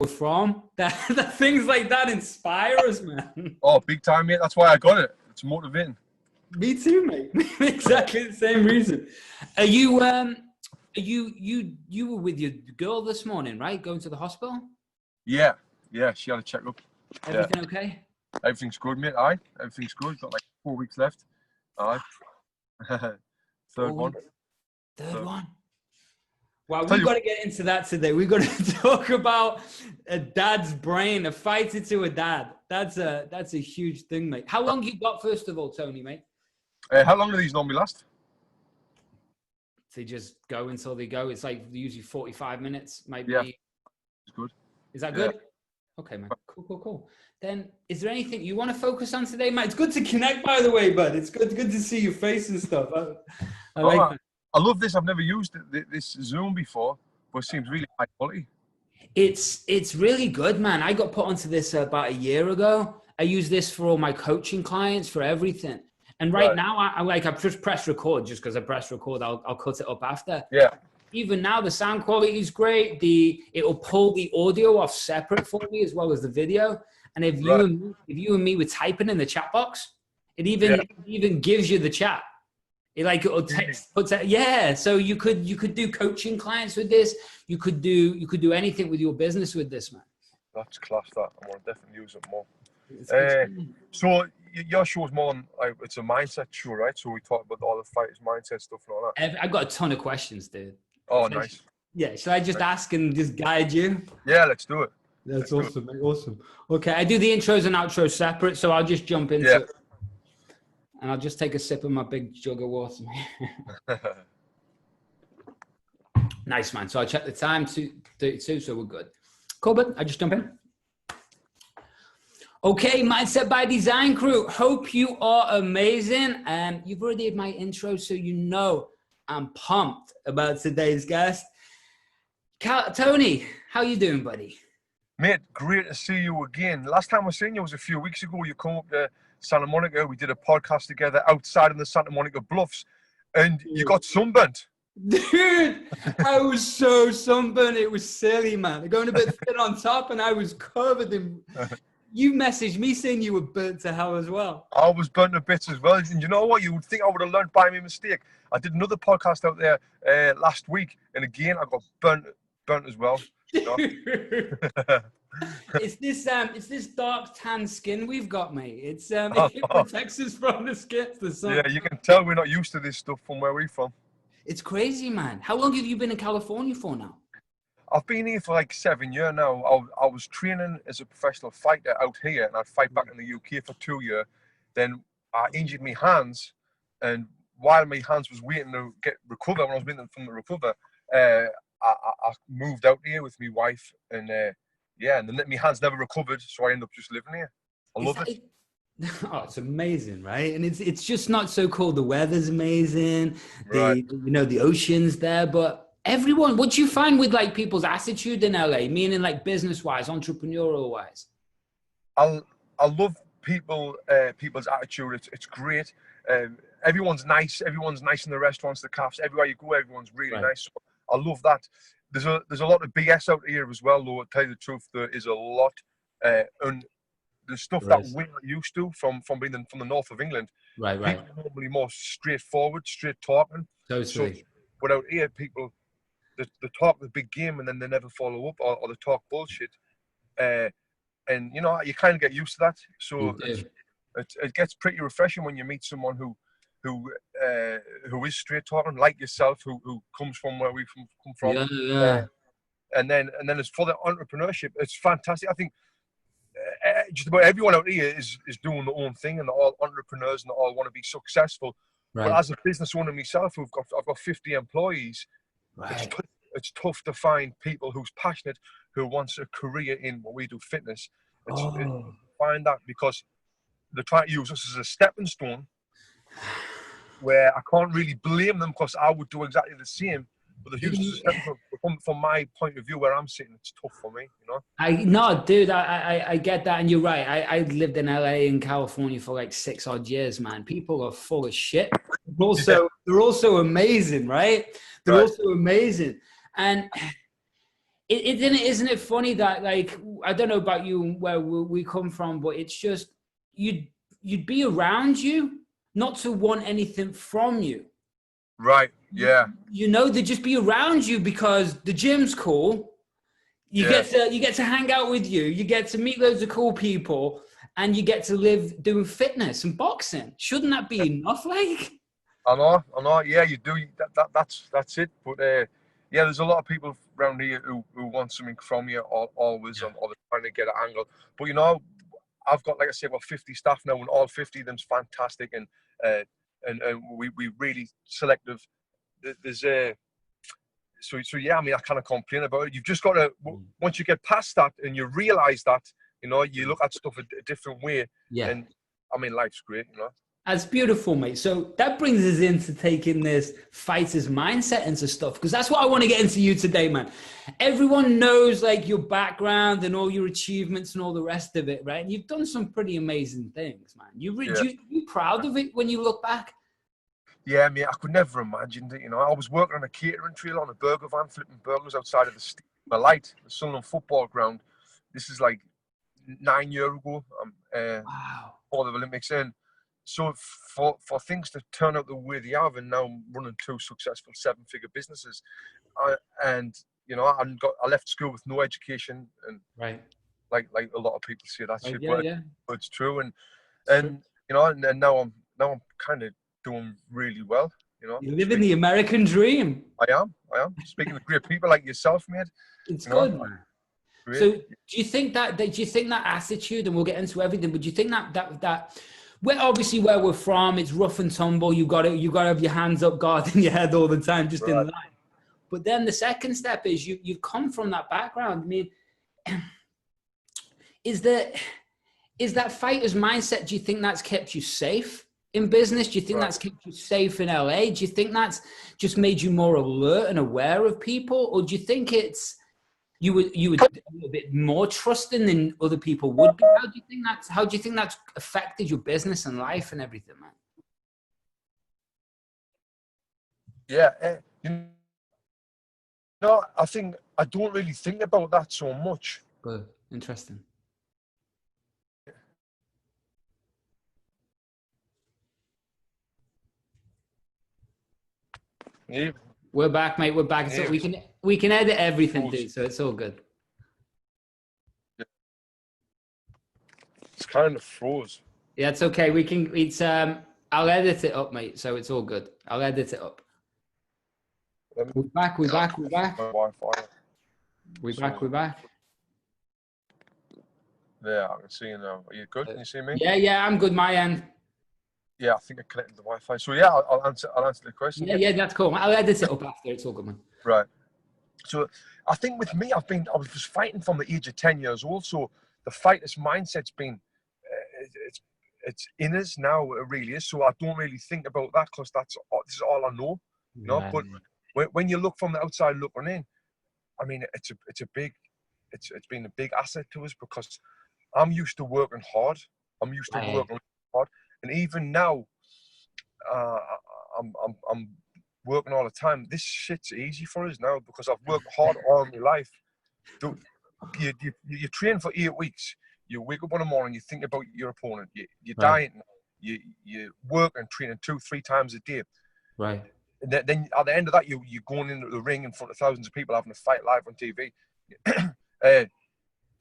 from. That things like that inspire us, man. Oh, big time, mate. That's why I got it. It's motivating. Me too, mate. Exactly the same reason. Are you you were with your girl this morning, right? Going to the hospital? Yeah, she had a checkup. Everything okay? Everything's good, mate. Aye, everything's good. Got like 4 weeks left. Aye. Third one. Well, we've got to get into that today. We've got to talk about a dad's brain, a fighter to a dad. That's a huge thing, mate. How long you got, first of all, Tony, mate? How long do these normally last? They just go until they go. It's like usually 45 minutes, maybe. Yeah, it's good. Is that good? Yeah. Okay, man. Cool. Then, is there anything you want to focus on today, Matt? It's good to connect, by the way, bud. It's good to see your face and stuff. I love this. I've never used this Zoom before, but it seems really high quality. It's really good, man. I got put onto this about a year ago. I use this for all my coaching clients, for everything. And right now, I've just pressed record. Just because I pressed record, I'll cut it up after. Yeah. Even now, the sound quality is great. It'll pull the audio off separate for me as well as the video. And if you and me were typing in the chat box, it even gives you the chat. It'll text. So you could do coaching clients with this. You could do anything with your business with this, man. That's class. That I want to definitely use it more. So your show's more on, it's a mindset show, right? So we talk about all the fighters' mindset stuff and all that. I've got a ton of questions, dude. Oh, nice. Yeah, should I just ask and just guide you? Yeah, let's do it. That's awesome, mate. Awesome. Okay, I do the intros and outros separate, so I'll just jump into it. And I'll just take a sip of my big jug of water. Nice, man. So I checked the time, 2:32, so we're good. Cool, bud. I just jump in. Okay, Mindset by Design crew. Hope you are amazing. You've already had my intro, so you know I'm pumped about today's guest. Tony, how you doing, buddy? Mate, great to see you again. Last time I seen you was a few weeks ago. You come up to Santa Monica. We did a podcast together outside in the Santa Monica Bluffs, and you got sunburnt. Dude, I was so sunburned. It was silly, man. Going a bit thin on top, and I was covered in... You messaged me saying you were burnt to hell as well. I was burnt to bits as well. And you know what? You would think I would have learned by my mistake. I did another podcast out there last week, and again, I got burnt as well. You know? It's this dark tan skin we've got, mate. It protects us from the sun. Yeah, you can tell we're not used to this stuff from where we're from. It's crazy, man. How long have you been in California for now? I've been here for like 7 years now. I was training as a professional fighter out here, and I'd fight back in the UK for 2 years. Then I injured my hands, and while my hands was waiting to recover, when I was waiting for them to recover, I moved out here with my wife, and and then my hands never recovered, so I ended up just living here. I love it. Oh, it's amazing, right? And it's just not so cold. The weather's amazing. Right. The ocean's there, but everyone, what do you find with like people's attitude in LA, meaning like business-wise, entrepreneurial-wise? I love people's attitude. It's great. Everyone's nice. Everyone's nice in the restaurants, the cafes. Everywhere you go, everyone's really nice. So I love that. There's a lot of BS out here as well, though. To tell you the truth, there is a lot. And the stuff that we're not used to from being from the north of England. Right. People are normally more straightforward, straight talking. Totally. So, but out here, people, they talk the big game and then they never follow up, or they talk bullshit. And you know, you kind of get used to that. So it gets pretty refreshing when you meet someone who is straight talking, like yourself, who comes from where we come from. Yeah. And then as for the entrepreneurship, it's fantastic. I think just about everyone out here is doing their own thing, and they're all entrepreneurs and they all want to be successful. Right. But as a business owner myself, I've got 50 employees. Right. It's tough to find people who's passionate, who wants a career in what we do, fitness. Find that, because they're trying to use us as a stepping stone, where I can't really blame them, because I would do exactly the same. But the use from my point of view, where I'm sitting, it's tough for me, you know. I get that, and you're right. I lived in LA and California for like 6 odd years, man. People are full of shit. They're also amazing, right? They're also amazing, and Isn't it funny that, like, I don't know about you and where we come from, but it's just you'd be around you not to want anything from you. Right. Yeah. You know, they'd just be around you because the gym's cool. You get to hang out with you. You get to meet loads of cool people, and you get to live doing fitness and boxing. Shouldn't that be enough? Like, I know. Yeah, you do. That's it. But yeah, there's a lot of people around here who want something from you always, or they're trying to get an angle. But you know, I've got, like I say, about 50 staff now, and all 50 of them's fantastic, and we really selective. There's so yeah, I mean, I can't complain about it. You've just got to, once you get past that and you realize that, you know, you look at stuff a different way. Yeah. And I mean, life's great, you know. That's beautiful, mate. So that brings us into taking this fighter's mindset into stuff, because that's what I want to get into you today, man. Everyone knows, like, your background and all your achievements and all the rest of it, right? And you've done some pretty amazing things, man. You proud of it when you look back? Yeah, mate, I could never imagine it, you know. I was working on a catering trailer on a burger van, flipping burgers outside of the light, the Sunderland football ground. This is like 9 years ago, Wow. for the Olympics. And so for things to turn out the way they have, and now I'm running 2 successful 7-figure businesses, and you know, I left school with no education, and right, like a lot of people say that shit, but it's true. And you know, and now I'm kind of doing really well, you know. You're living the American dream. I am speaking to great people like yourself, mate. It's good, man. Great. So do you think that attitude, and we'll get into everything, but do you think that well, obviously where we're from, it's rough and tumble, you got to have your hands up, guard in your head all the time, just in life. But then the second step is you've come from that background. I mean, is that fighter's mindset, do you think that's kept you safe in business? Do you think that's kept you safe in LA? Do you think that's just made you more alert and aware of people? Or do you think it's you were a little bit more trusting than other people would be? How do you think that's affected your business and life and everything, man? Yeah, you know, I think I don't really think about that so much. Good, interesting. Yeah. We're back, mate. We're back. So we can edit everything, dude. So it's all good. It's kind of froze. Yeah, it's okay. I'll edit it up, mate. So it's all good. I'll edit it up. We're back. We're back. We're back. We're back. Yeah, I can see you now. Are you good? Can you see me? Yeah, I'm good. My end. Yeah, I think I connected the Wi-Fi. So yeah, I'll answer the question. Yeah, that's cool. I'll edit it up after. It's all good, man. Right. So I think with me, I was fighting from the age of 10 years old. So the fighter's mindset's been, it's in us now. It really is. So I don't really think about that because this is all I know. You know. But when you look from the outside looking in, I mean, it's been a big asset to us because I'm used to working hard. And even now, I'm working all the time. This shit's easy for us now because I've worked hard all my life. You train for 8 weeks. You wake up in the morning, you think about your opponent. You're dieting. You work and training 2-3 times a day. Right. And then at the end of that, you're going into the ring in front of thousands of people having a fight live on TV.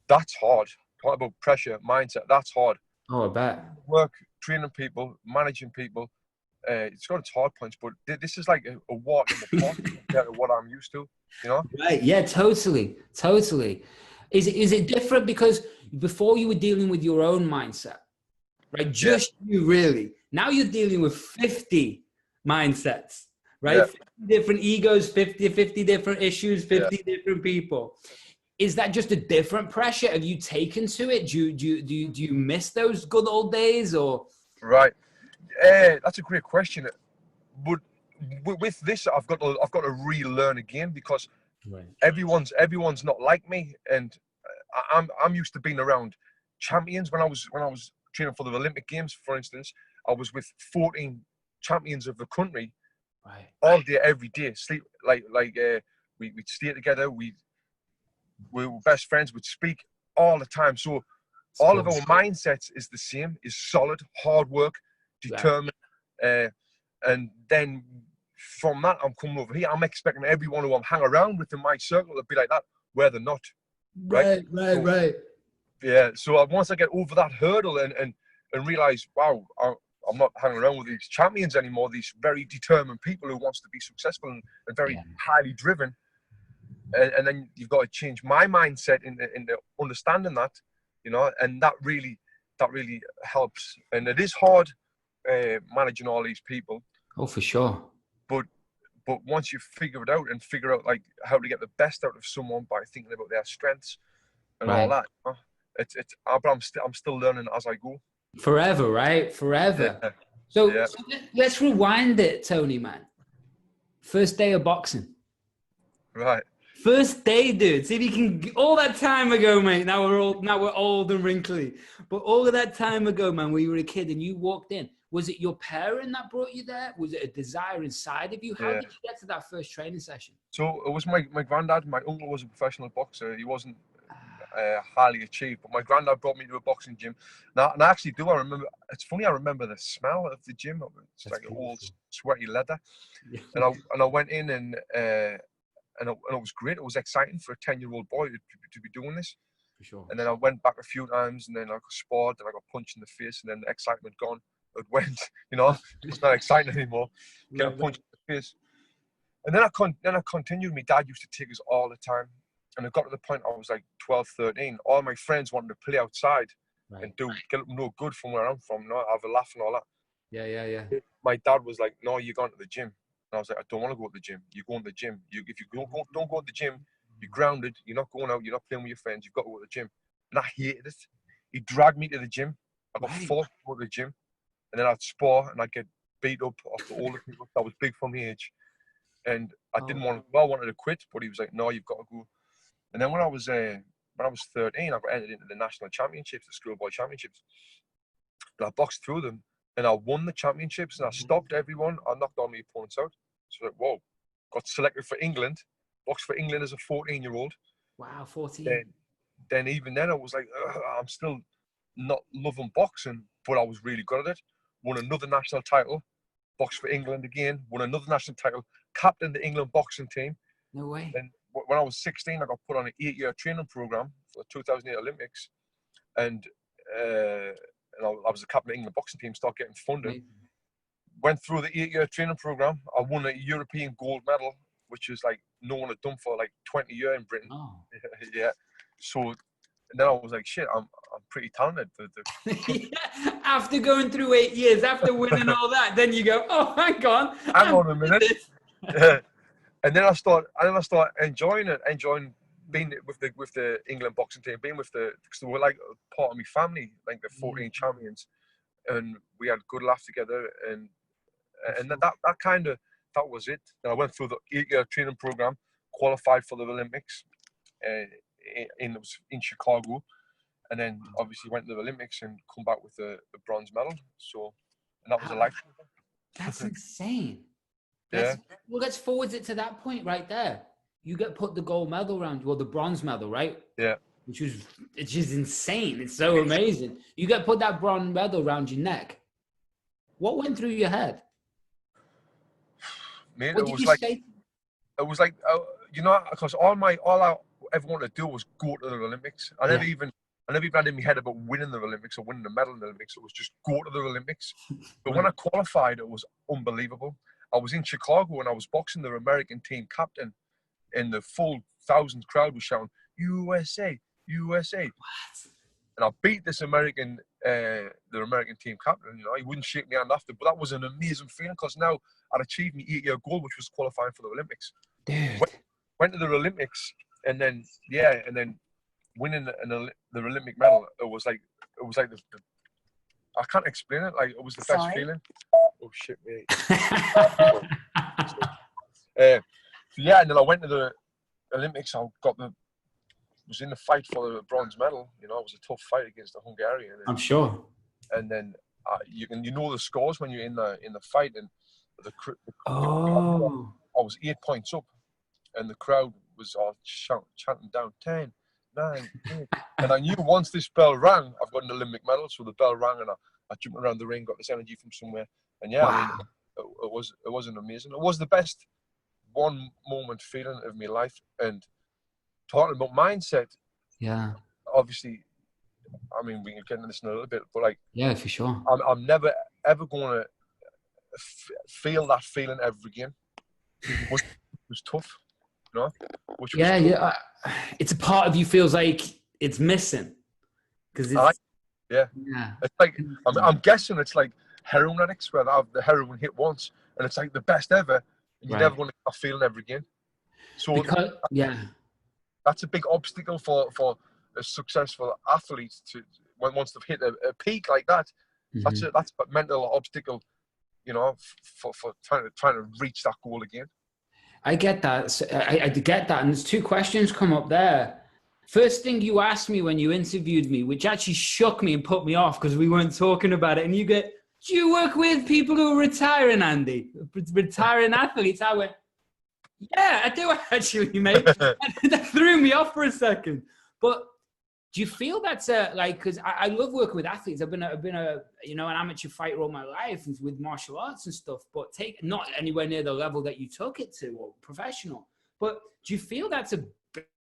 That's hard. Talk about pressure, mindset. That's hard. Oh, I bet. Work, training people, managing people. It's got its hard points, but this is like a walk in the park compared to what I'm used to, you know? Right. Yeah, totally. Is it different because before you were dealing with your own mindset, right? Just you really. Now you're dealing with 50 mindsets, right? Yeah. 50 different egos, 50 different issues, 50 different people. Is that just a different pressure? Have you taken to it? Do you miss those good old days or? Right. That's a great question. But with this, I've got to relearn again because everyone's not like me, and I'm used to being around champions. When I was training for the Olympic Games, for instance, I was with 14 champions of the country, all day, every day. Sleep we'd stay together. we were best friends, would speak all the time. So all of our mindsets is the same, is solid, hard work, determined. And then from that, I'm coming over here. I'm expecting everyone who I'm hang around with in my circle to be like that, where they're not. Right. Yeah. So once I get over that hurdle and realize, wow, I'm not hanging around with these champions anymore, these very determined people who wants to be successful and very highly driven. And then you've got to change my mindset into understanding that, and that really helps. And it is hard managing all these people. Oh, for sure. But once you figure it out and figure out like how to get the best out of someone by thinking about their strengths and all that, I'm still learning as I go. Forever, right? Forever. Yeah. So let's rewind it, Tony, man. First day of boxing. Right. First day, dude. See if you can. All that time ago, mate. Now we're old and wrinkly. But all of that time ago, man, when you were a kid and you walked in, was it your parent that brought you there? Was it a desire inside of you? How did you get to that first training session? So it was my granddad. My uncle was a professional boxer. He wasn't highly achieved, but my granddad brought me to a boxing gym. Now, and I actually do. I remember. It's funny. I remember the smell of the gym. It's like old sweaty leather. Yeah. And I went in and it was great. It was exciting for a 10-year-old boy to be doing this. For sure. And then I went back a few times, and then I got sparred, and I got punched in the face, and then the excitement gone. It went, it's not exciting anymore. Get a punch in the face. And then I continued. My dad used to take us all the time. And it got to the point I was like 12, 13. All my friends wanted to play outside and get no good from where I'm from, have a laugh and all that. Yeah. My dad was like, no, you're going to the gym. And I was like, I don't want to go to the gym. You go to the gym. If you don't go to the gym, you're grounded. You're not going out. You're not playing with your friends. You've got to go to the gym. And I hated it. He dragged me to the gym. I got forced to go to the gym. And then I'd spar and I'd get beat up off the older people that was big from my age. And I didn't want to. Well, I wanted to quit, but he was like, no, you've got to go. And then when I was 13, I got entered into the national championships, the schoolboy championships. And I boxed through them, and I won the championships, and I stopped everyone. I knocked all my opponents out. So like, whoa, got selected for England, boxed for England as a 14-year-old. Wow, 14. Then even then I was like, I'm still not loving boxing, but I was really good at it. Won another national title, boxed for England again, won another national title, captained the England boxing team. No way. And when I was 16, I got put on an 8-year training program for the 2008 Olympics, and I was the captain of the England boxing team. Started getting funded. Amazing. Went through the 8-year training program. I won a European gold medal, which is like no one had done for like 20 years in Britain. Oh. Yeah. So then I was like, shit, I'm pretty talented. After going through 8 years, after winning all that, then you go, oh, hang on a minute. Yeah. And then I start enjoying it, enjoying being with the England boxing team, being with because they were like part of my family, like the 14 champions, and we had a good laugh together, and that was it. And I went through the 8-year training program, qualified for the Olympics, in Chicago, and then obviously went to the Olympics and come back with the bronze medal. So, and that was a life. That's insane. Yeah. Let's forward it to that point right there. You get put the gold medal around you, or the bronze medal, right? Yeah. It's just insane. It's so amazing. You get put that bronze medal around your neck. What went through your head? Man, it was like, because all I ever wanted to do was go to the Olympics. I never even had in my head about winning the Olympics or winning the medal in the Olympics. It was just go to the Olympics. But when I qualified, it was unbelievable. I was in Chicago and I was boxing the American team captain, and the full 1,000 crowd was shouting, USA, USA. What? And I beat this American, the American team captain. He wouldn't shake me hand after, but that was an amazing feeling because now I'd achieved my 8-year goal, which was qualifying for the Olympics. Dude. Went to the Olympics, and then winning the Olympic medal. It was like the I can't explain it. Like it was the best feeling. Oh shit, mate. And then I went to the Olympics. I was in the fight for the bronze medal. It was a tough fight against the Hungarian. I'm sure. And then you know the scores when you're in the fight, and I was 8 points up, and the crowd was all chanting down 10, 9, 8. And I knew once this bell rang, I've got an Olympic medal, so the bell rang and I jumped around the ring, got this energy from somewhere. And yeah, wow. I mean, it wasn't amazing. It was the best one moment feeling of my life. And talking about mindset, yeah, obviously, I mean, we can get into this in a little bit, but like, yeah, for sure. I'm never ever going to feel that feeling ever again. It was tough, you know. Which was yeah. It's a part of you feels like it's missing because it's yeah. It's like I'm guessing it's like heroin addicts where they have the heroin hit once and it's like the best ever, and you're never going to get that feeling ever again. So because, that's a big obstacle for a successful athlete to once they've hit a peak like that. That's a mental obstacle, you know, for trying to reach that goal again. I get that. So I get that. And there's two questions come up there. First thing you asked me when you interviewed me, which actually shook me and put me off because we weren't talking about it. And you get, do you work with people who are retiring, Andy? Retiring athletes? I went, yeah, I do actually, mate. That threw me off for a second. But do you feel that's because I love working with athletes. I've been a an amateur fighter all my life with martial arts and stuff, but not anywhere near the level that you took it to or professional. But do you feel that's a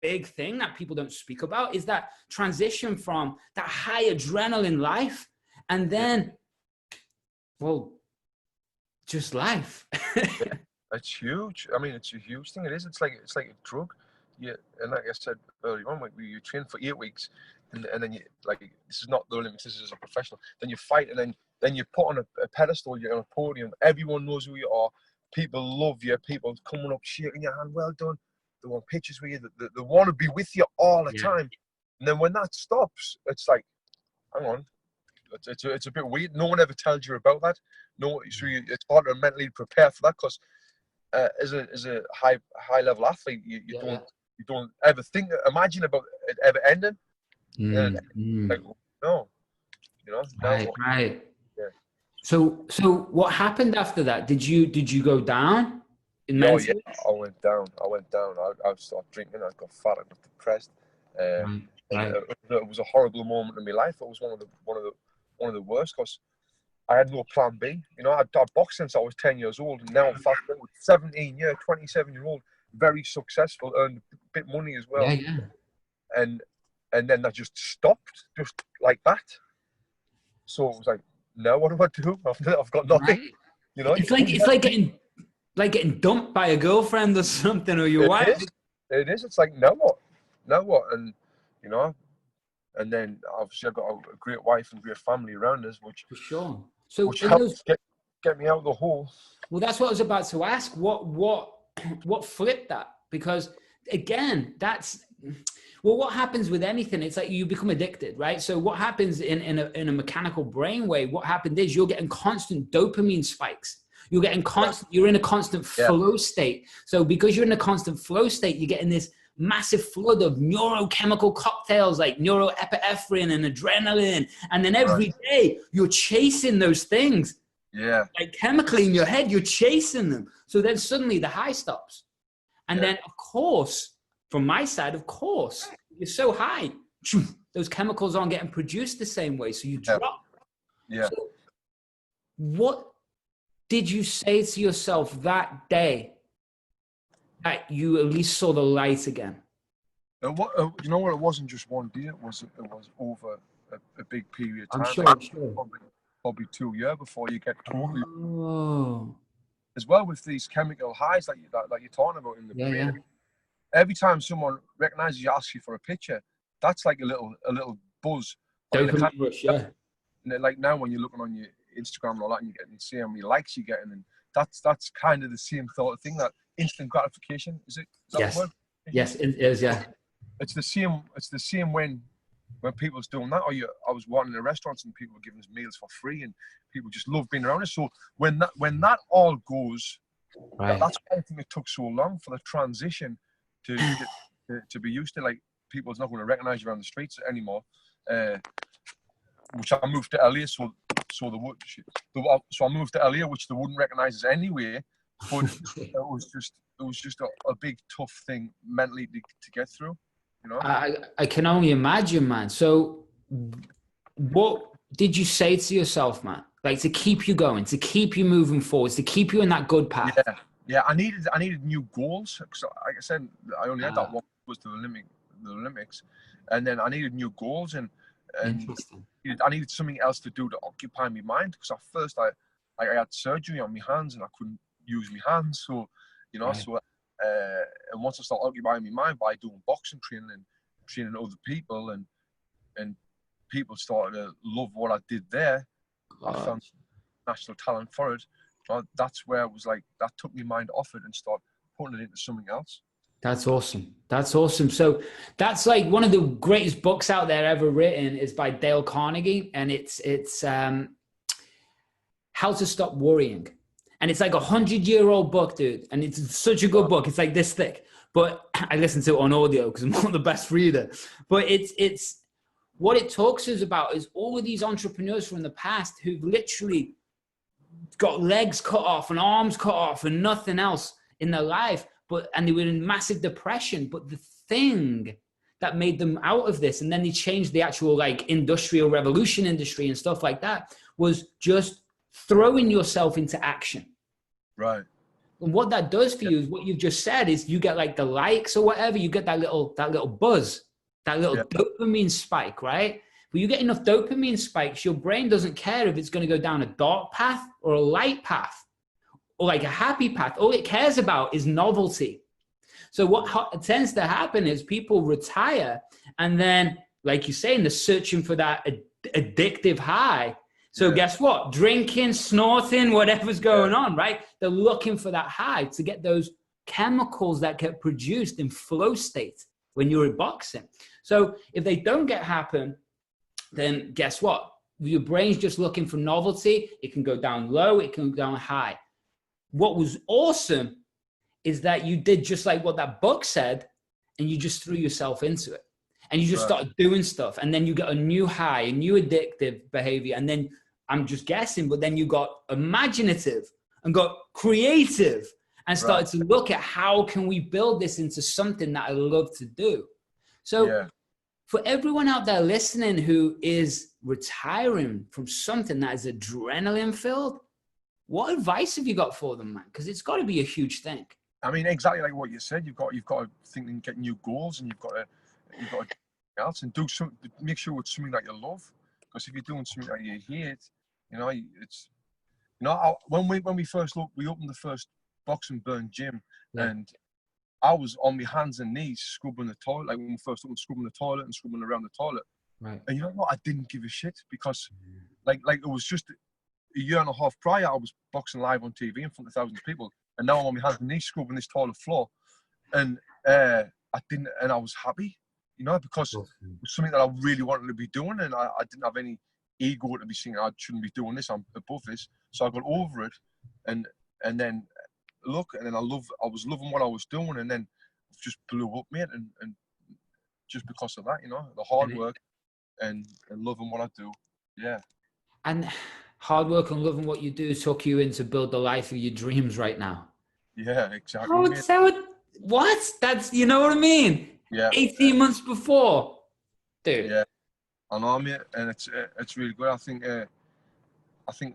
big thing that people don't speak about? Is that transition from that high adrenaline life and then, well, just life. It's huge. I mean, it's a huge thing. It is. It's like a drug. Yeah, and like I said earlier on, you train for 8 weeks, and then you this is not the Olympics. This is a professional. Then you fight, and then you're put on a pedestal. You're on a podium. Everyone knows who you are. People love you. People coming up, shaking your hand. Well done. They want pictures with you. They want to be with you all the time. And then when that stops, it's like, hang on. It's a bit weird. No one ever tells you about that. No, so it's hard to mentally prepare for that because as a high level athlete, you don't ever imagine about it ever ending. Like, no, you know. Right. Yeah. So what happened after that? Did you go down? Oh yeah, I went down. I started drinking. I got fat. I got depressed. It was a horrible moment in my life. It was one of the worst because I had no plan B. You know, I'd boxed since I was 10 years old, and now I'm fast forward 27-year-old, very successful, earned a bit of money as well. Yeah. And then that just stopped, just like that. So it was like, now what do I do? I've got nothing. Right. You know, it's like getting dumped by a girlfriend or something, or your wife. It is. It's like, now what? And you know. And then obviously I've got a great wife and great family around us, which for sure. So which helped get me out of the hole. Well, that's what I was about to ask. What flipped that? Because again, what happens with anything? It's like you become addicted, right? So what happens in a mechanical brain way? What happened is you're getting constant dopamine spikes. You're in a constant flow state. So because you're in a constant flow state, you're getting this massive flood of neurochemical cocktails like neuroepinephrine and adrenaline. And then every day you're chasing those things. Yeah. Like chemically in your head, you're chasing them. So then suddenly the high stops. And then, of course, from my side, you're so high. Those chemicals aren't getting produced the same way. So you drop. Yeah. So what did you say to yourself that day that you at least saw the light again? You know what? It wasn't just one day. It was over a big period of time. I'm sure. Probably 2 years before you get totally. As well with these chemical highs that you're talking about in the brain. Yeah. Every time someone recognizes you, asks you for a picture, that's like a little buzz. Dopamine rush, yeah. And like now when you're looking on your Instagram and all that, and you're getting see how many likes you're getting, and that's kind of the same sort of thing. That instant gratification, is it? Is that the word? Yes, it is. Yeah. It's the same when people's doing that. I was walking in restaurants and people were giving us meals for free, and people just love being around us. So when that all goes, that's why I think it took so long for the transition to be used to. Like people's not going to recognize you around the streets anymore. Which I moved to LA, so I moved to LA, which they wouldn't recognize us anyway. but it was just a big tough thing mentally to get through, you know. I can only imagine, man. So what did you say to yourself, man? Like, to keep you going, to keep you moving forwards, to keep you in that good path? Yeah. I needed new goals, because like I said, I only had that one, was the Olympics, and then I needed new goals, and I needed something else to do to occupy my mind, because at first I had surgery on my hands and I couldn't use my hands, so you know, so and once I started occupying my mind by doing boxing training and training other people, and people started to love what I did there, I found natural talent for it. So that's where it was like, that took my mind off it and started putting it into something else. That's awesome. That's awesome. So that's like one of the greatest books out there ever written is by Dale Carnegie. And it's How to Stop Worrying. And it's like 100-year-old book, dude. And it's such a good book. It's like this thick, but I listen to it on audio because I'm not the best reader, but it's what it talks is about is all of these entrepreneurs from the past who've literally got legs cut off and arms cut off and nothing else in their life. And they were in massive depression. But the thing that made them out of this, and then they changed the actual like industrial revolution industry and stuff like that, was just throwing yourself into action. Right. And what that does for you is what you've just said is you get like the likes or whatever, you get that little buzz, that little dopamine spike, right? But you get enough dopamine spikes, your brain doesn't care if it's going to go down a dark path or a light path, or like a happy path. All it cares about is novelty. So what tends to happen is people retire, and then, like you're saying, they're searching for that addictive high. So guess what? Drinking, snorting, whatever's going on, right? They're looking for that high to get those chemicals that get produced in flow state when you're in boxing. So if they don't happen, then guess what? Your brain's just looking for novelty. It can go down low, it can go down high. What was awesome is that you did just like what that book said, and you just threw yourself into it. And you just started doing stuff. And then you got a new high, a new addictive behavior. And then I'm just guessing, but then you got imaginative and got creative and started to look at how can we build this into something that I love to do. So for everyone out there listening who is retiring from something that is adrenaline filled, what advice have you got for them, man? Because it's got to be a huge thing. I mean, exactly like what you said. You've got to think and get new goals, and you've got to do else and do some. Make sure it's something that you love. Because if you're doing something that you hate, you know, it's, you know, when we first looked, we opened the first Box and Burn gym, and I was on my hands and knees scrubbing the toilet. Like when we first opened, scrubbing the toilet and scrubbing around the toilet. Right. And you know what? I didn't give a shit, because like it was just a year and a half prior, I was boxing live on TV in front of thousands of people, and now I'm on my hands and knees scrubbing this toilet floor, and I was happy, you know, because it was something that I really wanted to be doing, and I didn't have any ego to be saying I shouldn't be doing this, I'm above this. So I got over it, and then look, and then I was loving what I was doing, and then it just blew up, mate, and just because of that, you know, the hard work and loving what I do. And hard work and loving what you do took you in to build the life of your dreams right now. Yeah, exactly. What? That's, you know what I mean? 18 months before, dude. Yeah, I know, mate, and it's really good. I think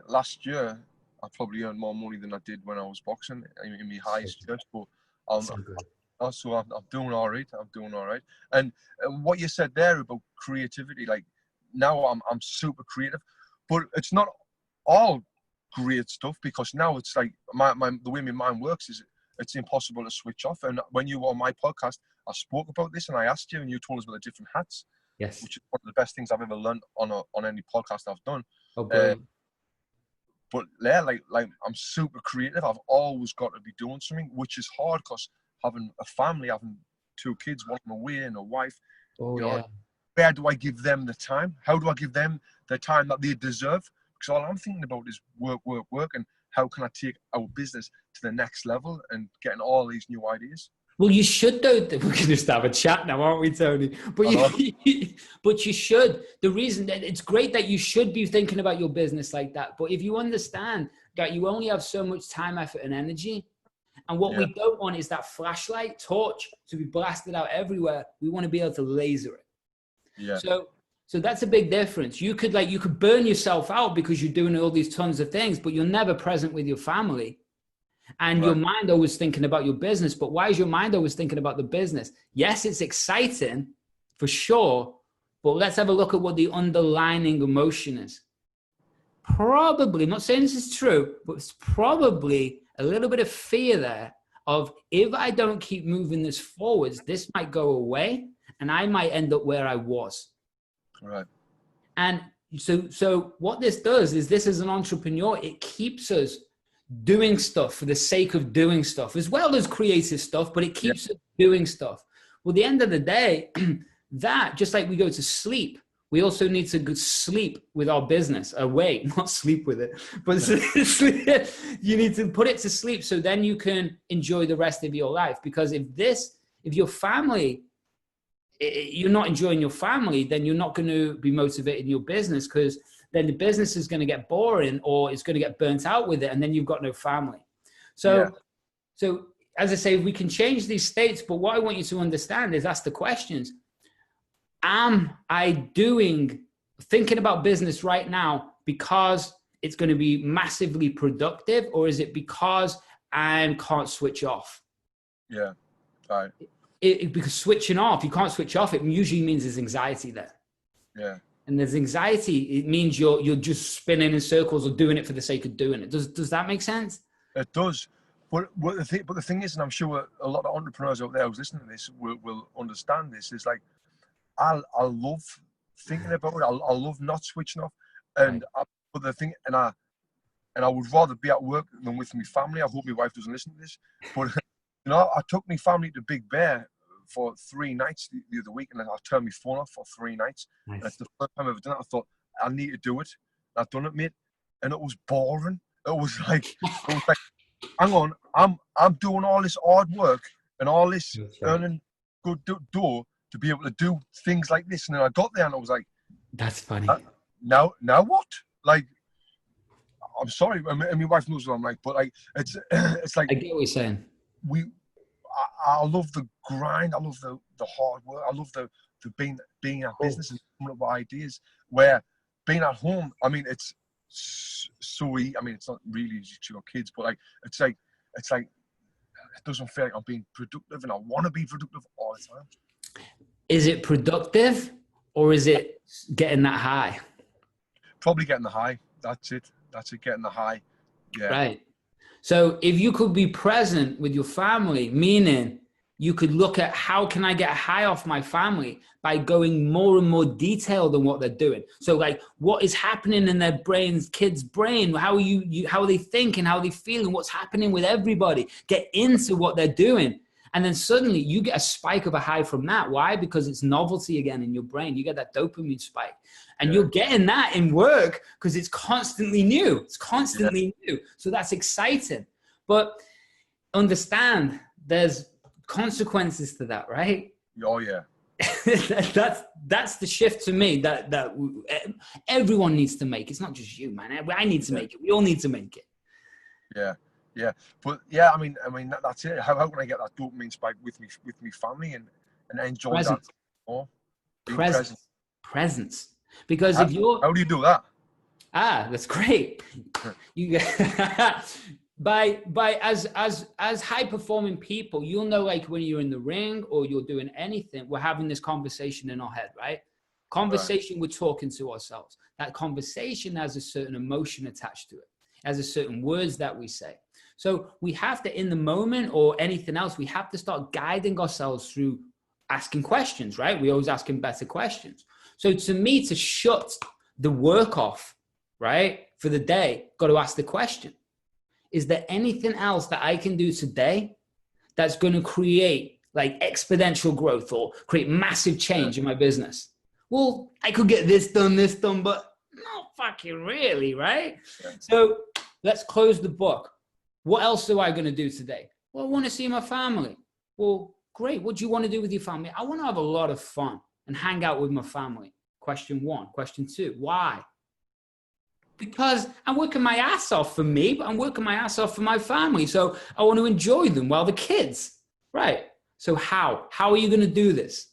last year I probably earned more money than I did when I was boxing in my highest years. But I'm doing all right. And what you said there about creativity, like now I'm super creative, but it's not all great stuff, because now it's like the way my mind works is it's impossible to switch off. And when you were on my podcast, I spoke about this, and I asked you, and you told us about the different hats. Yes. Which is one of the best things I've ever learned on any podcast I've done. Oh, brilliant. But yeah, like I'm super creative. I've always got to be doing something, which is hard, because having a family, having 2 kids, one away and a wife. Oh, you know, where do I give them the time? How do I give them the time that they deserve? Because all I'm thinking about is work, and how can I take our business to the next level and getting all these new ideas. Well, you should, though. We can just have a chat now, aren't we, Tony? But you should. The reason that it's great that you should be thinking about your business like that. But if you understand that you only have so much time, effort, and energy, And what we don't want is that flashlight torch to be blasted out everywhere. We want to be able to laser it. Yeah. So that's a big difference. You could burn yourself out because you're doing all these tons of things, but you're never present with your family. And your mind always thinking about your business. But why is your mind always thinking about the business? Yes, it's exciting for sure. But let's have a look at what the underlying emotion is. Probably, I'm not saying this is true, but it's probably a little bit of fear there of, if I don't keep moving this forwards, this might go away and I might end up where I was. Right. And so what this does is, this as an entrepreneur, it keeps us doing stuff for the sake of doing stuff, as well as creative stuff, but it keeps us doing stuff. Well, at the end of the day, that, just like we go to sleep, we also need to go sleep with our business away, not sleep with it, but you need to put it to sleep so then you can enjoy the rest of your life. Because if your family, you're not enjoying your family, then you're not going to be motivated in your business, because then the business is going to get boring or it's going to get burnt out with it. And then you've got no family. So as I say, we can change these states, but what I want you to understand is, ask the questions. Am I thinking about business right now because it's going to be massively productive, or is it because I can't switch off? Yeah, right. Because switching off, you can't switch off. It usually means there's anxiety there. Yeah. And there's anxiety. It means you're just spinning in circles or doing it for the sake of doing it. Does that make sense? It does. But the thing is, and I'm sure a lot of entrepreneurs out there who's listening to this will understand this, is like, I love thinking about it. I love not switching off. And but the thing, and I would rather be at work than with my family. I hope my wife doesn't listen to this. But I took my family to Big Bear for 3 nights the other week, and then I turned my phone off for 3 nights. Nice. And it's the first time I've ever done it. I thought, I need to do it. And I've done it, mate. And it was boring. It was like, hang on, I'm doing all this hard work and all this earning good dough to be able to do things like this. And then I got there and I was like, that's funny. Now what? Like, I'm sorry. I mean, my wife knows what I'm like, but like, it's like, I get what you're saying. I love the grind. I love the hard work. I love the being at business and coming up with ideas. Where being at home, I mean, it's so easy. I mean, it's not really easy to your kids, but like, it's like it doesn't feel like I'm being productive, and I want to be productive all the time. Is it productive, or is it getting that high? Probably getting the high. That's it. Getting the high. Yeah. Right. So if you could be present with your family, meaning you could look at, how can I get a high off my family, by going more and more detailed on what they're doing. So like, what is happening in their brains, kids' brain, how are they thinking, how are they feeling, what's happening with everybody, get into what they're doing. And then suddenly you get a spike of a high from that. Why? Because it's novelty again in your brain. You get that dopamine spike. And you're getting that in work because it's constantly new. It's constantly new. So that's exciting. But understand, there's consequences to that, right? Oh, yeah. That's the shift to me that everyone needs to make. It's not just you, man. I need to make it. We all need to make it. Yeah. Yeah, but yeah, I mean that's it. How can I get that dopamine spike with me family and enjoy presence. That more? Presence. Because how do you do that? That's great. You as high performing people, you'll know, like when you're in the ring or you're doing anything, we're having this conversation in our head, right? Conversation, we're talking to ourselves. That conversation has a certain emotion attached to it, has a certain words that we say. So we have to, in the moment or anything else, we have to start guiding ourselves through asking questions, right? We always asking better questions. So to me, to shut the work off, right, for the day, got to ask the question, is there anything else that I can do today that's going to create like exponential growth or create massive change in my business? Well, I could get this done, but not fucking really, right? Yeah. So let's close the book. What else am I going to do today? Well, I want to see my family. Well, great. What do you want to do with your family? I want to have a lot of fun and hang out with my family. Question 1. Question 2, why? Because I'm working my ass off for me, but I'm working my ass off for my family. So I want to enjoy them while the kids. Right. So how are you going to do this?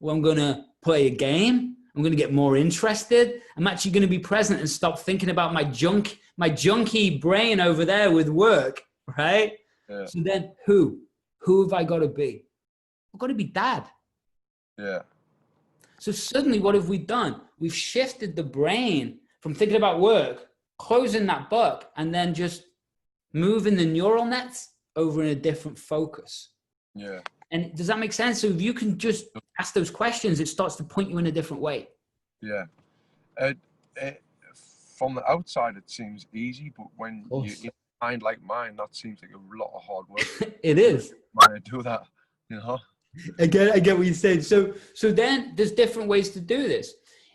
Well, I'm going to play a game. I'm going to get more interested. I'm actually going to be present and stop thinking about my junky brain over there with work. Right. Yeah. So then who have I got to be? I've got to be dad. Yeah. So suddenly what have we done? We've shifted the brain from thinking about work, closing that book, and then just moving the neural nets over in a different focus. Yeah. And does that make sense? So if you can just ask those questions, it starts to point you in a different way. Yeah. From the outside, it seems easy, but when you're in a mind like mine, that seems like a lot of hard work. It is. I do that, you know? I get what you're saying. So then there's different ways to do this.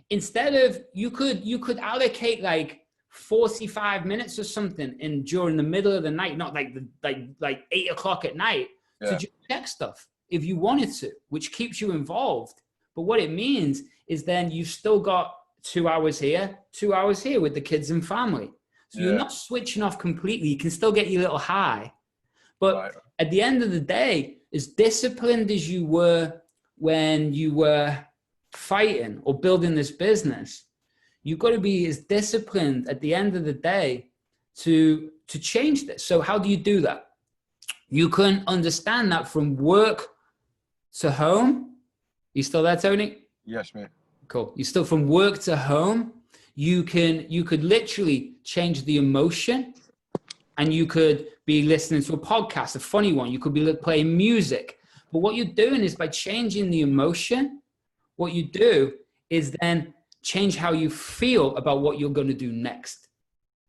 Instead of, you could allocate like 45 minutes or something during the middle of the night, not like 8 o'clock at night, to just check stuff if you wanted to, which keeps you involved. But what it means is then you've still got 2 hours here, 2 hours here with the kids and family. So you're not switching off completely. You can still get your little high. But at the end of the day, as disciplined as you were when you were fighting or building this business, you've got to be as disciplined at the end of the day to change this. So how do you do that? You can understand that from work to home. You still there, Tony? Yes, mate. Cool. You still from work to home. You could literally change the emotion, and you could be listening to a podcast, a funny one. You could be playing music. But what you're doing is by changing the emotion, what you do is then change how you feel about what you're going to do next.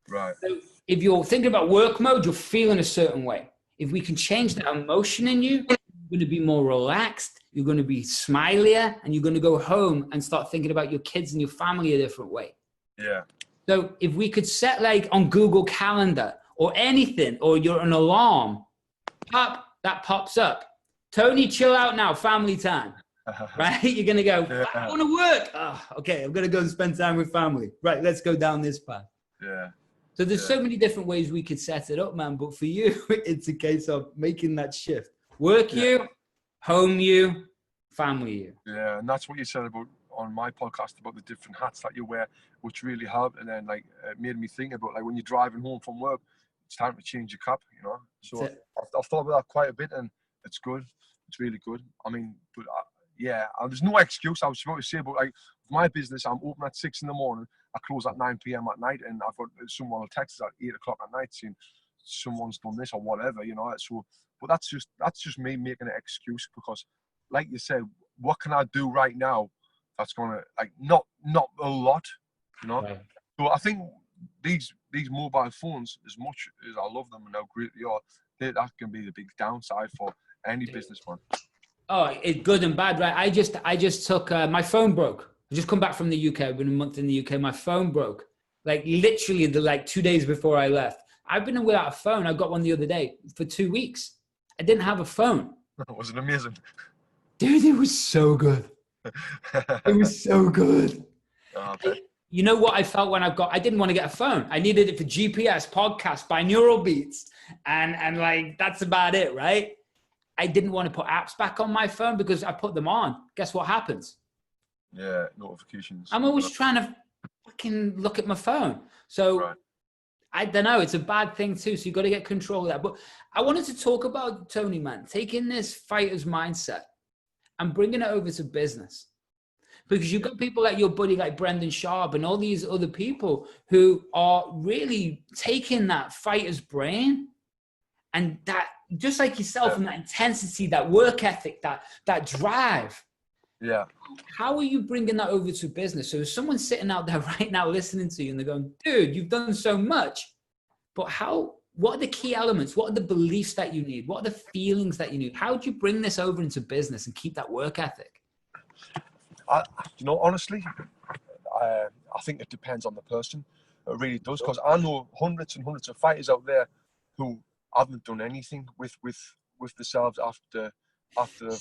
Right. So if you're thinking about work mode, you're feeling a certain way. If we can change that emotion in you, you're going to be more relaxed, you're going to be smilier, and you're going to go home and start thinking about your kids and your family a different way. Yeah. So if we could set like on Google Calendar or anything, or you're an alarm, that pops up. Tony, chill out now, family time. Right? You're going to go, I want to work. Oh, okay, I'm going to go and spend time with family. Right, let's go down this path. Yeah. So there's so many different ways we could set it up, man. But for you, it's a case of making that shift. Work you, home you, family you. Yeah, and that's what you said about on my podcast about the different hats that you wear, which really help. And then like it made me think about like when you're driving home from work, it's time to change your cap, you know. So I've thought about that quite a bit, and it's good. It's really good. I mean, but yeah, there's no excuse. I was supposed to say, but like my business, I'm open at 6 a.m. I close at 9 p.m. at night, and I've got someone will text us at 8 o'clock at night saying someone's done this or whatever, you know. So, but that's just me making an excuse, because, like you said, what can I do right now that's gonna like not a lot, you know. Right. So I think these mobile phones, as much as I love them and how great they are, that can be the big downside for any businessman. Oh, it's good and bad, right? I just took my phone broke. I just come back from the UK. I've been a month in the UK. My phone broke, like literally 2 days before I left. I've been without a phone. I got one the other day for 2 weeks. I didn't have a phone. Was it amazing? Dude, it was so good. It was so good. Oh, okay. You know what I felt when I didn't want to get a phone. I needed it for GPS, podcasts, binaural beats, and like that's about it, right? I didn't want to put apps back on my phone because I put them on. Guess what happens? Yeah, notifications. I'm always trying to fucking look at my phone. So right. I don't know. It's a bad thing too. So you got to get control of that. But I wanted to talk about, Tony, man, taking this fighter's mindset and bringing it over to business. Because you've got people like your buddy, like Brendan Sharp and all these other people who are really taking that fighter's brain and that, just like yourself, and that intensity, that work ethic, that drive. Yeah. How are you bringing that over to business? So if someone's sitting out there right now listening to you and they're going, dude, you've done so much, but what are the key elements? What are the beliefs that you need? What are the feelings that you need? How do you bring this over into business and keep that work ethic? Honestly, I think it depends on the person. It really does, because I know hundreds and hundreds of fighters out there who haven't done anything with themselves after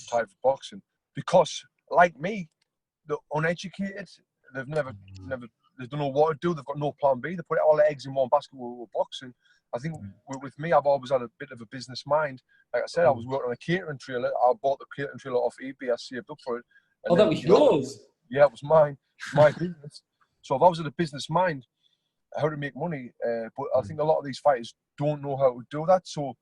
private boxing, because like me, they're uneducated. They've never they don't know what to do. They've got no plan B. They put all their eggs in one basket with boxing. I think with me, I've always had a bit of a business mind. Like I said, I was working on a catering trailer. I bought the catering trailer off eBay. I saved up for it. And that was yours? Yeah, it was mine. My business. So if I was in a business mind, how to make money. But I think a lot of these fighters don't know how to do that. So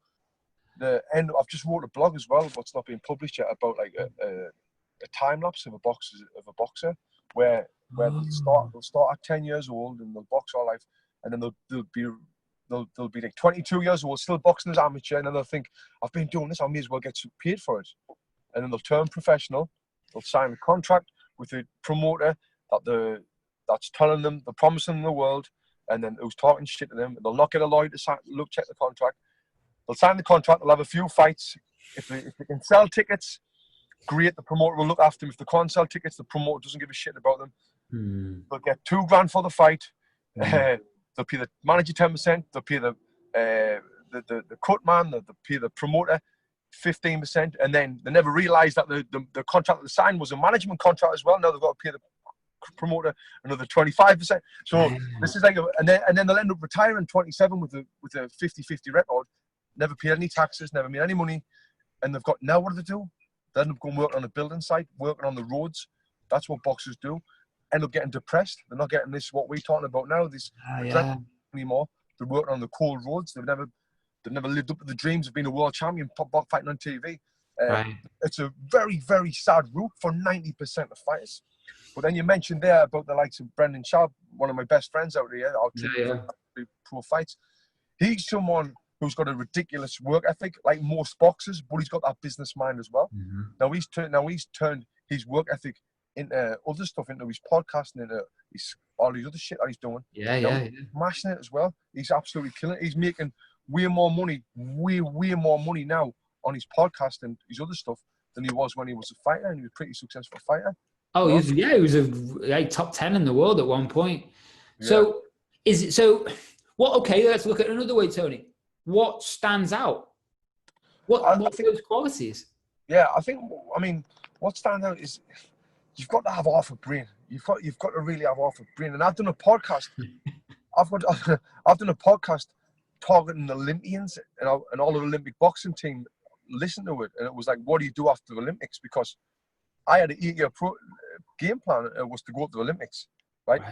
I've just wrote a blog as well, but it's not being published yet, about like a time lapse of a boxer, where they'll start at 10 years old and they'll box all life, and then they'll be like 22 years old, still boxing as amateur, and then they'll think, I've been doing this, I may as well get paid for it. And then they'll turn professional, they'll sign a contract with a promoter that's telling them, they're promising them the world, and then who's talking shit to them. They'll not get a lawyer to check the contract. They'll sign the contract, they'll have a few fights. If they can sell tickets, great, the promoter will look after them. If they can't sell tickets, the promoter doesn't give a shit about them. They'll get $2,000 for the fight. They'll pay the manager 10%. They'll pay the cut man. They'll pay the promoter 15%. And then they never realise that the contract that they signed was a management contract as well. Now they've got to pay the promoter another 25%. So this is like, and then they'll end up retiring 27 with a 50-50 record. Never paid any taxes, never made any money. And they've got, now what do they do? They end up going working on a building site, working on the roads. That's what boxers do. End up getting depressed. They're not getting this, what we're talking about now, this anymore. They're working on the cold roads. They've never lived up to the dreams of being a world champion, fighting on TV. It's a very, very sad route for 90% of fighters. But then you mentioned there about the likes of Brendan Sharp, one of my best friends out here, pro fights. He's someone who's got a ridiculous work ethic, like most boxers, but he's got that business mind as well. Now he's turned his work ethic into other stuff, into his podcasting, into all these other shit that he's doing. He's smashing it as well. He's absolutely killing it. He's making way more money now on his podcast and his other stuff than he was when he was a fighter, and he was a pretty successful fighter. Oh, he was a top 10 in the world at one point. So okay, let's look at another way, Tony. What stands out? What are those qualities? Yeah, what stands out is you've got to have half a brain. You've got to really have half a brain. And I've done a podcast. I've done a podcast targeting Olympians and all the Olympic boxing team listened to it, and it was like, what do you do after the Olympics? Because I had an 8-year game plan. It was to go to the Olympics, right?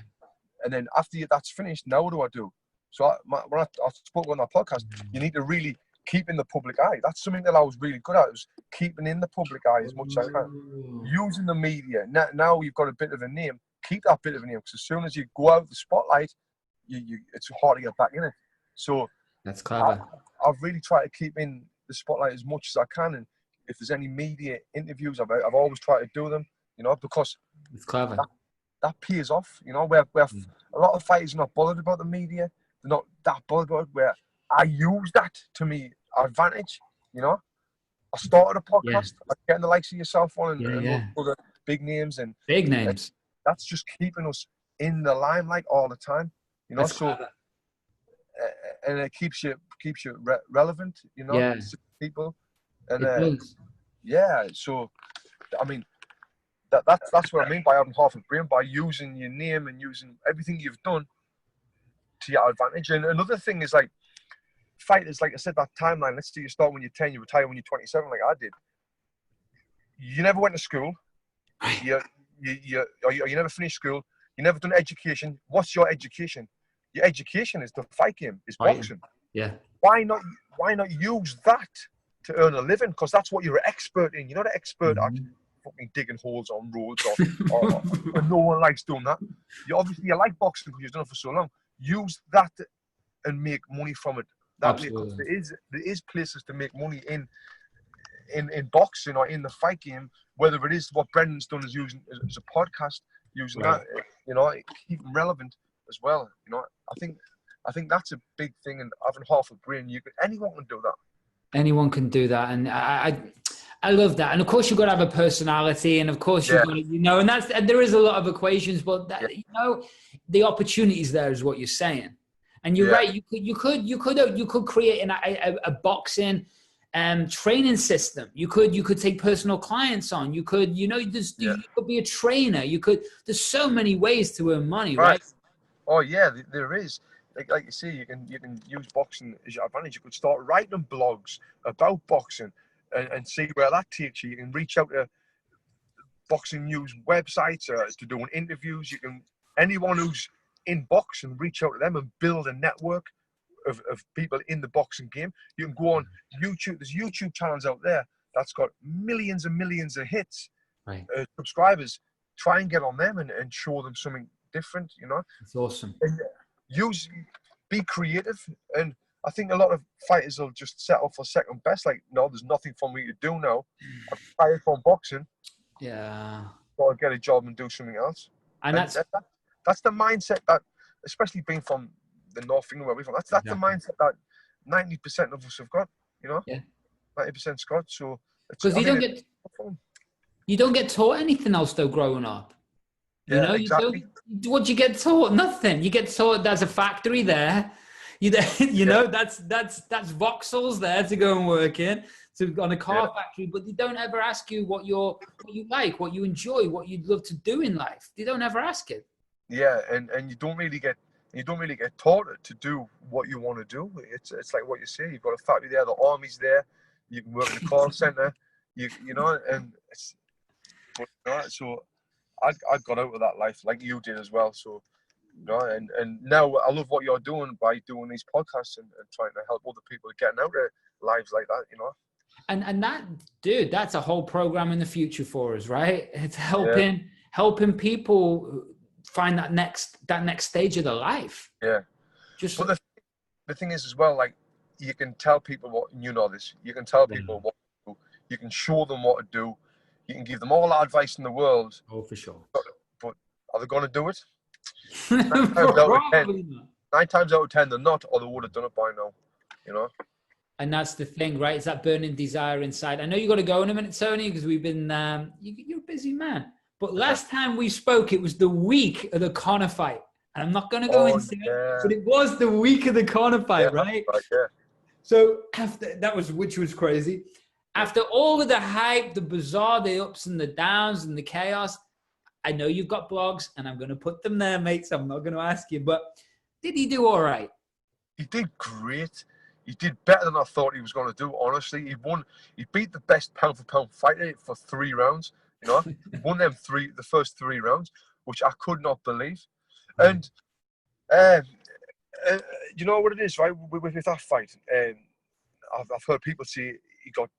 And then after that's finished, now what do I do? So when I spoke on that podcast, you need to really keep in the public eye. That's something that I was really good at, was keeping in the public eye as much as I can. Using the media. Now you've got a bit of a name. Keep that bit of a name, because as soon as you go out of the spotlight, it's hard to get back in it. So that's clever. I've really tried to keep in the spotlight as much as I can, and if there's any media interviews, I've always tried to do them, because it's clever. That pays off, where a lot of fighters are not bothered about the media. They're not that bothered about it, where I use that to me advantage, I started a podcast, getting the likes of yourself on and other big names. That's just keeping us in the limelight all the time, That's so clever. And it keeps you relevant, to people. And so that's what I mean by having half a brain, by using your name and using everything you've done to your advantage. And another thing is, like, fighters, like I said, that timeline, let's say you start when you're 10, you retire when you're 27, like I did. You never went to school. You never finished school. You never done education. What's your education? Your education is the fight game, is boxing. Yeah. Why not use that to earn a living? Because that's what you're an expert in. You're not an expert at fucking digging holes on roads or no one likes doing that. You like boxing because you've done it for so long. Use that and make money from it. That way, because there is places to make money in boxing or in the fight game. Whether it is what Brendan's done is using as a podcast, using that, keep them relevant as well. I think that's a big thing, and having half a brain, anyone can do that. Anyone can do that, and I love that. And of course, you've got to have a personality, and of course, you've got to, and there is a lot of equations, but the opportunities there is what you're saying. And you're right. You could create a boxing training system. You could take personal clients on. You could, you could be a trainer. There's so many ways to earn money, right? Oh yeah, there is. Like you say, you can use boxing as your advantage. You could start writing blogs about boxing and see where that takes you. You can reach out to boxing news websites to doing interviews. You can, anyone who's in boxing, reach out to them and build a network of people in the boxing game. You can go on YouTube. There's YouTube channels out there that's got millions and millions of hits, right. Subscribers. Try and get on them and show them something different, you know. It's awesome. And be creative. And I think a lot of fighters will just settle for second best. Like, no, there's nothing for me to do now. I'm tired from boxing. Yeah. Got to get a job and do something else. And that's the mindset that, especially being from the North England where we're from, that's exactly the mindset that 90% of us have got, you know? Yeah. 90%'s got. So, because you don't get taught anything else though growing up. You know, exactly. What you get taught? Nothing. You get taught there's a factory there. You know, that's voxels there to go and work in, on a car factory. But they don't ever ask you what you like, what you enjoy, what you'd love to do in life. They don't ever ask it. Yeah, and you don't really get taught to do what you want to do. It's like what you say. You've got a factory there, the army's there. You can work in the call center. You know, and it's. But, you know, so I got out of that life like you did as well. So, you know, and now I love what you're doing by doing these podcasts and trying to help other people getting out of lives like that, you know. And that, dude, that's a whole program in the future for us, right? It's helping people find that next stage of their life. Yeah. But the thing is as well, like, you can tell people what, you know this, you can tell people what to do, you can show them what to do, you can give them all the advice in the world. Oh, for sure. But are they going to do it? 9 times out of 10 they're not, or they would have done it by now, you know. And that's the thing, right? It's that burning desire inside. I know you got to go in a minute, Tony, because we've been you're a busy man. But last time we spoke, it was the week of the Conor fight, and I'm not going to go into it, but it was the week of the Conor fight, right? Yeah. So after that which was crazy. After all of the hype, the bizarre, the ups and the downs and the chaos, I know you've got blogs, and I'm going to put them there, mate, so I'm not going to ask you, but did he do all right? He did great. He did better than I thought he was going to do, honestly. He beat the best pound-for-pound fighter for 3 rounds, you know. He won the first 3 rounds, which I could not believe. And, you know what it is, right, with that fight? I've heard people say he got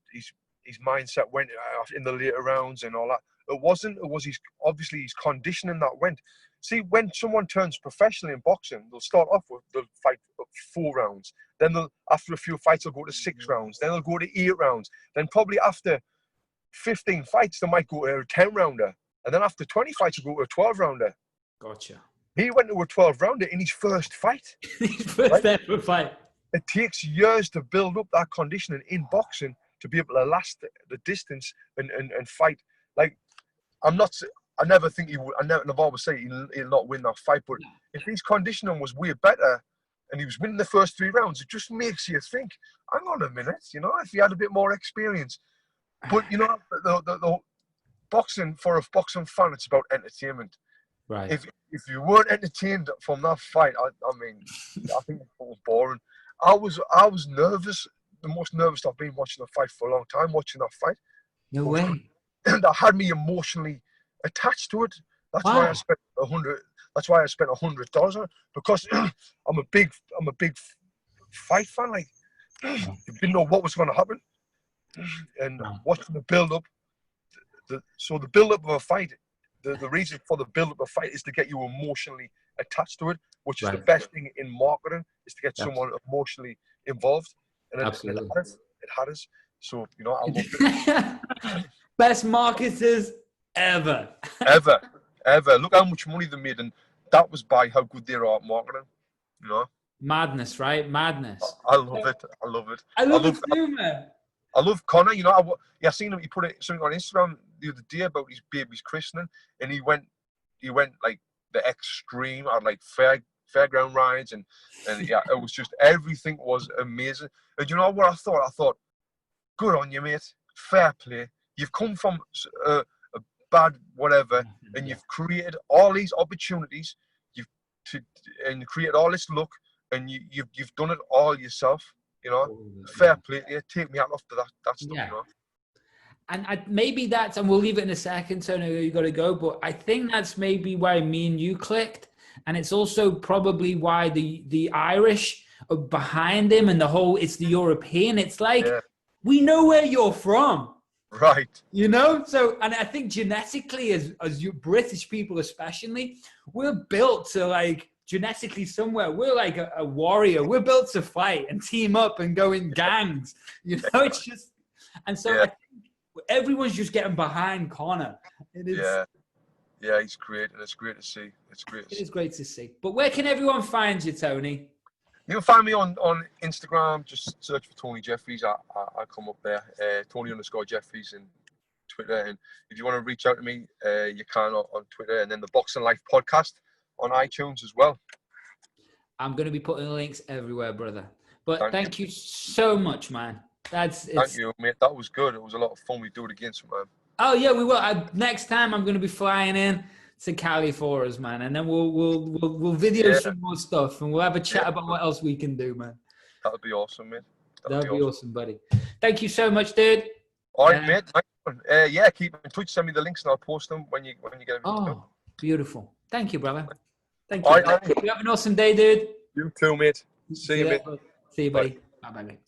his mindset went in the later rounds and all that. It was obviously his conditioning that went. See, when someone turns professional in boxing, they'll fight 4 rounds. Then after a few fights, they'll go to 6 rounds. Then they'll go to 8 rounds. Then probably after 15 fights, they might go to a 10-rounder. And then after 20 fights, they'll go to a 12-rounder. Gotcha. He went to a 12-rounder in his first fight. His first ever fight. It takes years to build up that conditioning in boxing to be able to last the distance and fight. Like, I never think he would. I've always said he'll not win that fight. But if his conditioning was way better and he was winning the first 3 rounds, it just makes you think, hang on a minute, you know, if he had a bit more experience. But, you know, the boxing, for a boxing fan, it's about entertainment. Right. If you weren't entertained from that fight, I mean, I think it was boring. I was nervous, the most nervous I've been watching a fight for a long time, watching that fight. No way. And that had me emotionally attached to it. That's why I spent $100. That's why I spent $100 on it, because I'm a big fight fan. Like, you didn't know what was going to happen, and watching the build up. So the build up of a fight, the reason for the build up of a fight is to get you emotionally attached to it, which is the best thing in marketing, is to get someone emotionally involved. And it had us. So, you know, I love it. Best marketers ever. Ever. Look how much money they made, and that was by how good they are at marketing. You know? Madness, right? Madness. I love it. I love it. I love it too, man. I love Conor. You know, I seen him. He put something on Instagram the other day about his baby's christening, and he went like the extreme. I had like fairground rides, and yeah, it was just, everything was amazing. And you know what I thought? I thought, good on you, mate. Fair play. You've come from a bad whatever, and you've created all these opportunities. You've and created all this look, and you've done it all yourself. You know, fair play to you. Take me out after that stuff. You know. And maybe that's, and we'll leave it in a second, so you got to go. But I think that's maybe why me and you clicked, and it's also probably why the Irish are behind him, and it's the European. It's like we know where you're from, right? You know. So, and I think genetically, as you British people especially, we're built to like genetically somewhere. We're like a warrior. We're built to fight and team up and go in gangs. You know, it's just, and so I think everyone's just getting behind Conor. Yeah, he's great, and it's great to see. It is great to see. But where can everyone find you, Tony? You can find me on Instagram. Just search for Tony Jeffries. I come up there. Tony_Jeffries and Twitter. And if you want to reach out to me, you can on Twitter. And then the Boxing Life podcast on iTunes as well. I'm going to be putting links everywhere, brother. But thank you so much, man. Thank you, mate. That was good. It was a lot of fun. We do it again sometime. Oh yeah, we will. Next time I'm going to be flying in to Cali for us, man, and then we'll video some more stuff, and we'll have a chat about what else we can do, man. That would be awesome, man. That'd be awesome, buddy. Thank you so much, dude. All right, mate. Keep in touch. Send me the links, and I'll post them when you get everything done. Beautiful. Thank you, brother. Thank you. You have an awesome day, dude. You too, mate. See you, mate. See you, buddy. Bye, mate.